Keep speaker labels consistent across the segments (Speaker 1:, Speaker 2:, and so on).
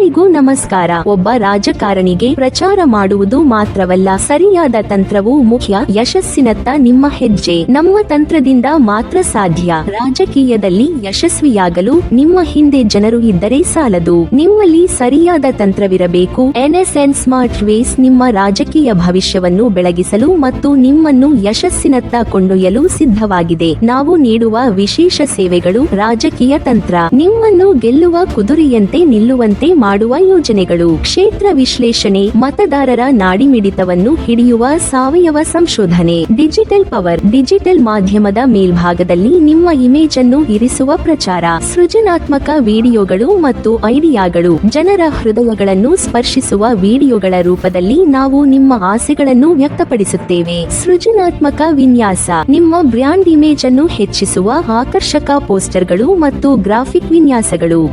Speaker 1: ಎಲ್ಲರಿಗೂ ನಮಸ್ಕಾರ. ಒಬ್ಬ ರಾಜಕಾರಣಿಗೆ ಪ್ರಚಾರ ಮಾಡುವುದು ಮಾತ್ರವಲ್ಲ, ಸರಿಯಾದ ತಂತ್ರವೂ ಮುಖ್ಯ. ಯಶಸ್ಸಿನತ್ತ ನಿಮ್ಮ ಹೆಜ್ಜೆ ನಮ್ಮ ತಂತ್ರದಿಂದ ಮಾತ್ರ ಸಾಧ್ಯ. ರಾಜಕೀಯದಲ್ಲಿ ಯಶಸ್ವಿಯಾಗಲು ನಿಮ್ಮ ಹಿಂದೆ ಜನರು ಇದ್ದರೆ ಸಾಲದು, ನಿಮ್ಮಲ್ಲಿ ಸರಿಯಾದ ತಂತ್ರವಿರಬೇಕು. NSN ಸ್ಮಾರ್ಟ್ ವೇಸ್ ನಿಮ್ಮ ರಾಜಕೀಯ ಭವಿಷ್ಯವನ್ನು ಬೆಳಗಿಸಲು ಮತ್ತು ನಿಮ್ಮನ್ನು ಯಶಸ್ಸಿನತ್ತ ಕೊಂಡೊಯ್ಯಲು ಸಿದ್ಧವಾಗಿದೆ. ನಾವು ನೀಡುವ ವಿಶೇಷ ಸೇವೆಗಳು: ರಾಜಕೀಯ ತಂತ್ರ, ನಿಮ್ಮನ್ನು ಗೆಲ್ಲುವ ಕುದುರೆಯಂತೆ ನಿಲ್ಲುವಂತೆ ಮಾಡುವ ಯೋಜನೆಗಳು; ಕ್ಷೇತ್ರ ವಿಶ್ಲೇಷಣೆ, ಮತದಾರರ ನಾಡಿಮಿಡಿತವನ್ನು ಹಿಡಿಯುವ ಸಾವಯವ ಸಂಶೋಧನೆ; ಡಿಜಿಟಲ್ ಪವರ್, ಡಿಜಿಟಲ್ ಮಾಧ್ಯಮದ ಮೇಲ್ಭಾಗದಲ್ಲಿ ನಿಮ್ಮ ಇಮೇಜ್ ಅನ್ನು ಇರಿಸುವ ಪ್ರಚಾರ; ಸೃಜನಾತ್ಮಕ ವಿಡಿಯೋಗಳು ಮತ್ತು ಐಡಿಯಾಗಳು, ಜನರ ಹೃದಯಗಳನ್ನು ಸ್ಪರ್ಶಿಸುವ ವಿಡಿಯೋಗಳ ರೂಪದಲ್ಲಿ ನಾವು ನಿಮ್ಮ ಆಸೆಗಳನ್ನು ವ್ಯಕ್ತಪಡಿಸುತ್ತೇವೆ; ಸೃಜನಾತ್ಮಕ ವಿನ್ಯಾಸ, ನಿಮ್ಮ ಬ್ರ್ಯಾಂಡ್ ಇಮೇಜ್ ಅನ್ನು ಹೆಚ್ಚಿಸುವ ಆಕರ್ಷಕ ಪೋಸ್ಟರ್ಗಳು ಮತ್ತು ಗ್ರಾಫಿಕ್ ವಿನ್ಯಾಸಗಳು;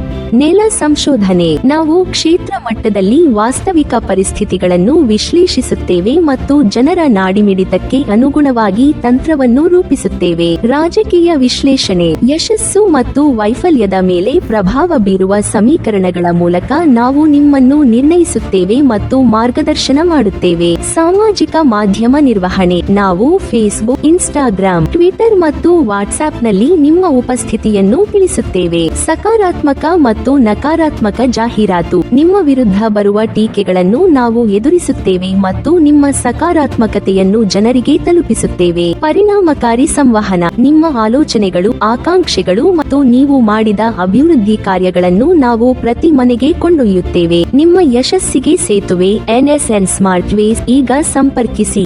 Speaker 1: ನೆಲ ಸಂಶೋಧನೆ, ನಾವು ಕ್ಷೇತ್ರ ಮಟ್ಟದಲ್ಲಿ ವಾಸ್ತವಿಕ ಪರಿಸ್ಥಿತಿಗಳನ್ನು ವಿಶ್ಲೇಷಿಸುತ್ತೇವೆ ಮತ್ತು ಜನರ ನಾಡಿಮಿಡಿತಕ್ಕೆ ಅನುಗುಣವಾಗಿ ತಂತ್ರವನ್ನು ರೂಪಿಸುತ್ತೇವೆ; ರಾಜಕೀಯ ವಿಶ್ಲೇಷಣೆ, ಯಶಸ್ಸು ಮತ್ತು ವೈಫಲ್ಯದ ಮೇಲೆ ಪ್ರಭಾವ ಬೀರುವ ಸಮೀಕರಣಗಳ ಮೂಲಕ ನಾವು ನಿಮ್ಮನ್ನು ನಿರ್ಣಯಿಸುತ್ತೇವೆ ಮತ್ತು ಮಾರ್ಗದರ್ಶನ ಮಾಡುತ್ತೇವೆ; ಸಾಮಾಜಿಕ ಮಾಧ್ಯಮ ನಿರ್ವಹಣೆ, ನಾವು ಫೇಸ್ಬುಕ್, ಇನ್ಸ್ಟಾಗ್ರಾಮ್, ಟ್ವಿಟರ್ ಮತ್ತು ವಾಟ್ಸ್ಆಪ್ನಲ್ಲಿ ನಿಮ್ಮ ಉಪಸ್ಥಿತಿಯನ್ನು ತಿಳಿಸುತ್ತೇವೆ; ಸಕಾರಾತ್ಮಕ ಮತ್ತು ನಕಾರಾತ್ಮಕ ಜಾಹೀರಾತು, ನಿಮ್ಮ ವಿರುದ್ಧ ಬರುವ ಟೀಕೆಗಳನ್ನು ನಾವು ಎದುರಿಸುತ್ತೇವೆ ಮತ್ತು ನಿಮ್ಮ ಸಕಾರಾತ್ಮಕತೆಯನ್ನು ಜನರಿಗೆ ತಲುಪಿಸುತ್ತೇವೆ; ಪರಿಣಾಮಕಾರಿ ಸಂವಹನ, ನಿಮ್ಮ ಆಲೋಚನೆಗಳು, ಆಕಾಂಕ್ಷೆಗಳು ಮತ್ತು ನೀವು ಮಾಡಿದ ಅಭಿವೃದ್ಧಿ ಕಾರ್ಯಗಳನ್ನು ನಾವು ಪ್ರತಿ ಮನೆಗೆ ಕೊಂಡೊಯ್ಯುತ್ತೇವೆ. ನಿಮ್ಮ ಯಶಸ್ಸಿಗೆ ಸೇತುವೆ NSN ಸ್ಮಾರ್ಟ್ ವೇಸ್. ಈಗ ಸಂಪರ್ಕಿಸಿ.